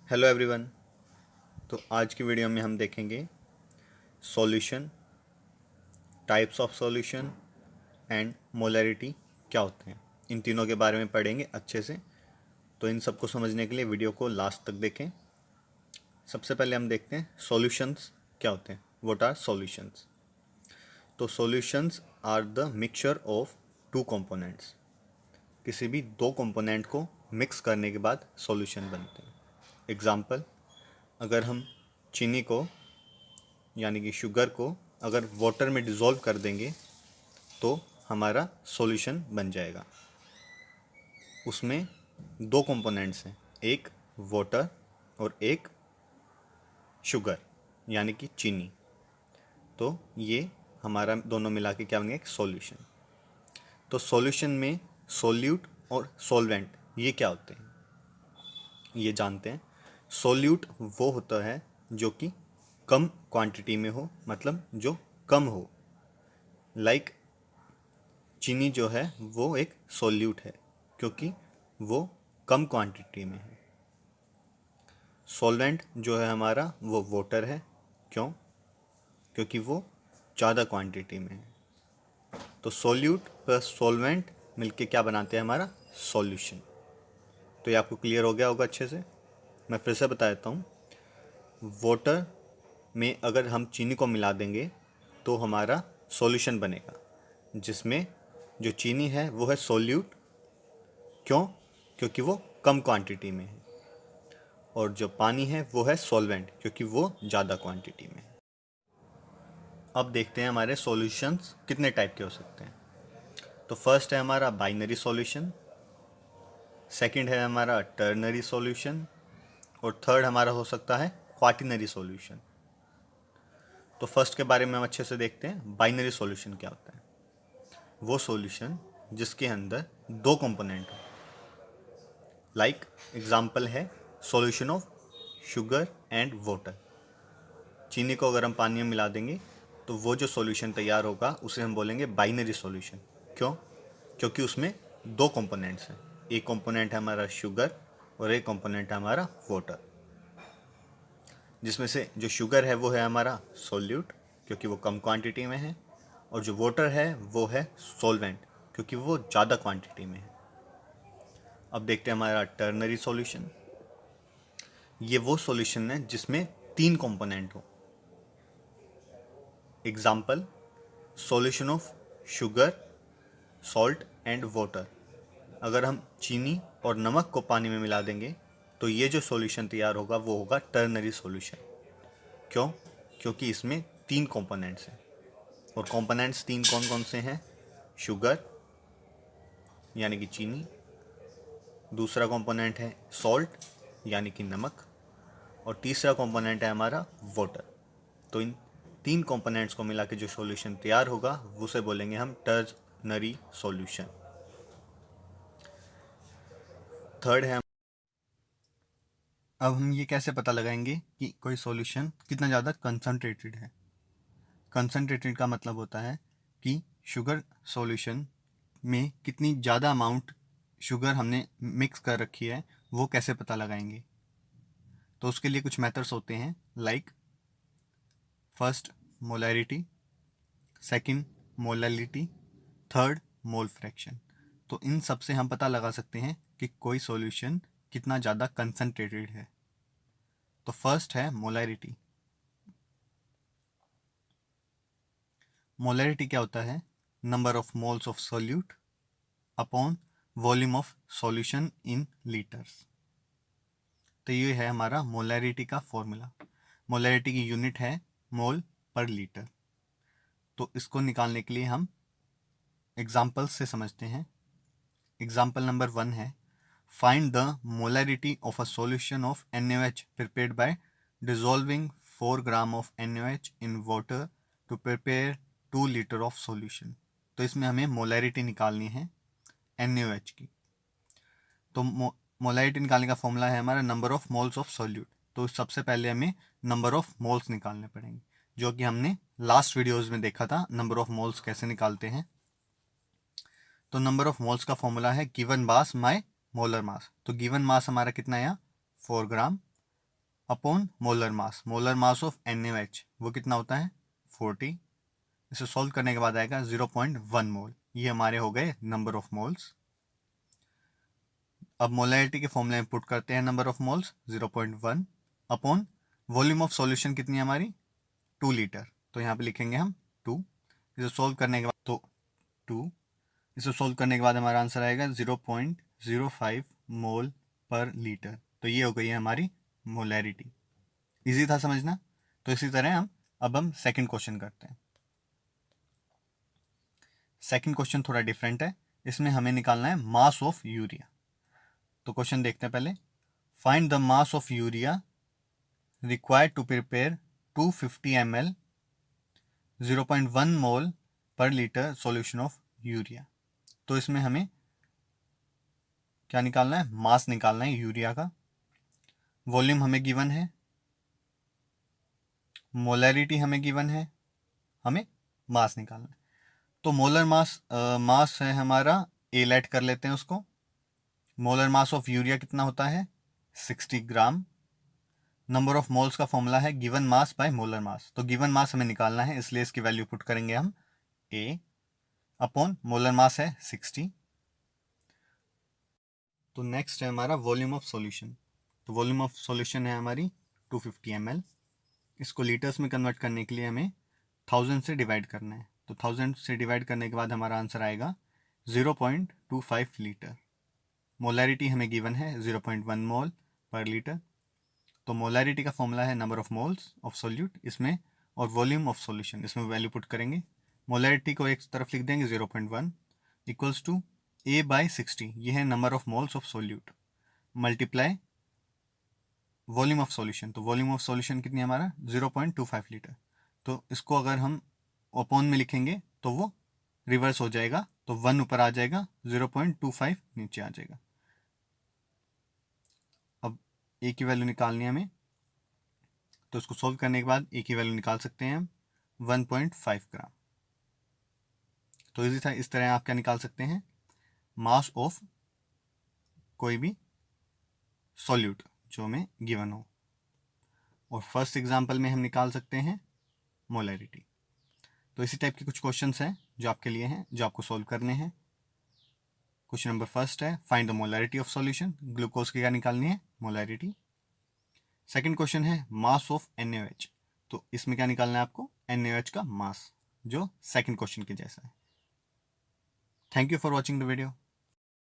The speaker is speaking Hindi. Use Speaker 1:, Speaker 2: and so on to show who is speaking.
Speaker 1: Hello everyone. तो आज की वीडियो में हम देखेंगे solution, types of solution and molarity क्या होते हैं। इन तीनों के बारे में पढ़ेंगे अच्छे से। तो इन सबको समझने के लिए वीडियो को लास्ट तक देखें। सबसे पहले हम देखते हैं सॉल्यूशंस क्या होते हैं। What are solutions? तो solutions are the mixture of two components. किसी भी दो कंपोनेंट को मिक्स करने के बाद सॉल्यूशन बनते हैं। एग्जाम्पल, अगर हम चीनी को यानी कि शुगर को अगर वाटर में डिज़ोल्व कर देंगे तो हमारा सॉल्यूशन बन जाएगा। उसमें दो कंपोनेंट्स हैं, एक वाटर और एक शुगर यानी कि चीनी। तो ये हमारा दोनों मिला के क्या बनेगा, एक सॉल्यूशन। तो सॉल्यूशन में सोल्यूट और सॉल्वेंट ये क्या होते हैं ये जानते हैं। सोल्यूट वो होता है जो कि कम क्वांटिटी में हो, मतलब जो कम हो। लाइक चीनी जो है वो एक सोल्यूट है क्योंकि वो कम क्वांटिटी में है। सॉल्वेंट जो है हमारा वो वाटर है। क्यों? क्योंकि वो ज़्यादा क्वांटिटी में है। तो सोल्यूट प्लस सॉल्वेंट मिलके क्या बनाते हैं, हमारा सॉल्यूशन। तो ये आपको क्लियर हो गया होगा अच्छे से। मैं फिर से बता देता हूँ। वाटर में अगर हम चीनी को मिला देंगे तो हमारा सॉल्यूशन बनेगा, जिसमें जो चीनी है वो है सोल्यूट। क्यों? क्योंकि वो कम क्वांटिटी में है। और जो पानी है वो है सॉल्वेंट क्योंकि वो ज़्यादा क्वांटिटी में है। अब देखते हैं हमारे सॉल्यूशंस कितने टाइप के हो सकते हैं। तो फर्स्ट है हमारा बाइनरी सॉल्यूशन, सेकंड है हमारा टर्नरी सॉल्यूशन और थर्ड हमारा हो सकता है क्वाटिनरी सॉल्यूशन। तो फर्स्ट के बारे में हम अच्छे से देखते हैं। बाइनरी सॉल्यूशन क्या होता है? वो सॉल्यूशन जिसके अंदर दो कंपोनेंट हो। लाइक एग्जाम्पल है solution of sugar and water. चीनी को अगर हम पानी में मिला देंगे तो वो जो सॉल्यूशन तैयार होगा उसे हम बोलेंगे बाइनरी सॉल्यूशन। क्यों? क्योंकि उसमें दो कंपोनेंट्स हैं, एक कंपोनेंट है हमारा शुगर और एक कंपोनेंट है हमारा वाटर। जिसमें से जो शुगर है वो है हमारा सोल्यूट क्योंकि वो कम क्वांटिटी में है, और जो वाटर है वो है सॉल्वेंट क्योंकि वो ज़्यादा क्वांटिटी में है। अब देखते हैं हमारा टर्नरी सॉल्यूशन। ये वो सॉल्यूशन है जिसमें तीन कंपोनेंट हो। Example, solution of sugar, salt and water. अगर हम चीनी और नमक को पानी में मिला देंगे तो ये जो सॉल्यूशन तैयार होगा वो होगा टर्नरी सॉल्यूशन। क्यों? क्योंकि इसमें तीन कंपोनेंट्स हैं, और कंपोनेंट्स तीन कौन कौन से हैं? शुगर यानी कि चीनी, दूसरा कंपोनेंट है सॉल्ट यानी कि नमक, और तीसरा कंपोनेंट है हमारा वाटर। तो इन तीन कंपोनेंट्स को मिला के जो सॉल्यूशन तैयार होगा उसे बोलेंगे हम टर्नरी सॉल्यूशन। थर्ड है, अब हम ये कैसे पता लगाएंगे कि कोई सॉल्यूशन कितना ज़्यादा कंसनट्रेटेड है। कंसनट्रेटेड का मतलब होता है कि शुगर सॉल्यूशन में कितनी ज़्यादा अमाउंट शुगर हमने मिक्स कर रखी है, वो कैसे पता लगाएंगे। तो उसके लिए कुछ मेथड्स होते हैं, like first molarity, second molality, third mole fraction. तो इन सब से हम पता लगा सकते हैं कि कोई सॉल्यूशन कितना ज़्यादा कंसनट्रेटेड है। तो फर्स्ट है मोलैरिटी। मोलैरिटी क्या होता है? Number of moles of solute upon volume of solution in litres. तो ये है हमारा मोलैरिटी का फॉर्मूला। मोलैरिटी की यूनिट है मोल पर लीटर। तो इसको निकालने के लिए हम एग्जाम्पल्स से समझते हैं। एग्जाम्पल नंबर 1 है, find the molarity of a solution of NaOH prepared by dissolving 4 gram of NaOH in water to prepare 2 litre of solution. तो इसमें हमें मोलैरिटी निकालनी है NaOH की। तो मोलैरिटी निकालने का फॉर्मूला है हमारा number of moles of solute. तो सबसे पहले हमें नंबर ऑफ मोल्स निकालने पड़ेंगे, जो कि हमने लास्ट वीडियोस में देखा था नंबर ऑफ मोल्स कैसे निकालते हैं। तो नंबर ऑफ मोल्स का फॉर्मूला है given mass by molar mass. तो गिवन मास हमारा कितना है, 4 gram, upon molar mass of NaOH वो कितना होता है 40। इसे सॉल्व करने के बाद आएगा 0.1 मोल। ये हमारे हो गए नंबर ऑफ मोल्स। अब मोलैरिटी के फॉर्मूले में पुट करते हैं number of moles 0.1 upon volume of solution कितनी है हमारी 2 लीटर। तो यहाँ पे लिखेंगे हम 2। इसे सॉल्व करने के बाद तो 2 इसे सॉल्व करने के बाद हमारा आंसर आएगा 0.05 मोल पर लीटर। तो ये हो गई है हमारी मोलैरिटी। इजी था समझना। तो इसी तरह हम सेकंड क्वेश्चन करते हैं। सेकंड क्वेश्चन थोड़ा डिफरेंट है। इसमें हमें निकालना है मास ऑफ यूरिया। तो क्वेश्चन देखते हैं पहले। Find the mass of urea required to prepare 250 ml 0.1 mole per litre solution of urea. तो इसमें हमें क्या निकालना है मास निकालना है यूरिया का। वॉल्यूम हमें गिवन है, मोलैरिटी हमें गिवन है, हमें मास निकालना है। तो मोलर मास है हमारा ए लेट कर लेते हैं उसको। मोलर मास ऑफ यूरिया कितना होता है 60 ग्राम। नंबर ऑफ मोल्स का फॉर्मूला है given mass by molar mass. तो गिवन मास हमें निकालना है इसलिए इसकी वैल्यू पुट करेंगे हम ए अपॉन मोलर मास है 60। तो नेक्स्ट है हमारा वॉल्यूम ऑफ सॉल्यूशन। तो वॉल्यूम ऑफ सॉल्यूशन है हमारी 250 ml। इसको लीटर्स में कन्वर्ट करने के लिए हमें 1000 से डिवाइड करना है। तो 1000 से डिवाइड करने के बाद हमारा आंसर आएगा 0.25 लीटर। मोलैरिटी हमें गिवन है 0.1 मोल पर लीटर। तो मोलैरिटी का फॉर्मूला है number of moles of solute इसमें, और वॉल्यूम ऑफ सॉल्यूशन इसमें वैल्यू पुट करेंगे। मोलैरिटी को एक तरफ लिख देंगे 0.1 इक्वल्स टू A बाई 60, ये है number of moles of solute, multiply volume of solution. तो वॉल्यूम ऑफ सॉल्यूशन कितनी है हमारा 0.25 लीटर। तो इसको अगर हम अपॉन में लिखेंगे तो वो रिवर्स हो जाएगा। तो 1 ऊपर आ जाएगा, 0.25 नीचे आ जाएगा। अब ए की वैल्यू निकालनी है हमें। तो इसको सॉल्व करने के बाद ए की वैल्यू निकाल सकते हैं हम 1.5 ग्राम। तो इस तरह आप क्या निकाल सकते हैं मास ऑफ कोई भी सॉल्यूट जो हमें गिवन हो। और फर्स्ट एग्जांपल में हम निकाल सकते हैं मोलैरिटी। तो इसी टाइप के कुछ क्वेश्चंस हैं जो आपके लिए हैं, जो आपको सॉल्व करने हैं। क्वेश्चन नंबर फर्स्ट है find the molarity of solution. Glucose की क्या निकालनी है मोलैरिटी। सेकंड क्वेश्चन है मास ऑफ NaOH। तो इसमें क्या निकालना है आपको NaOH का मास, जो सेकंड क्वेश्चन के जैसा है। Thank you for watching the video.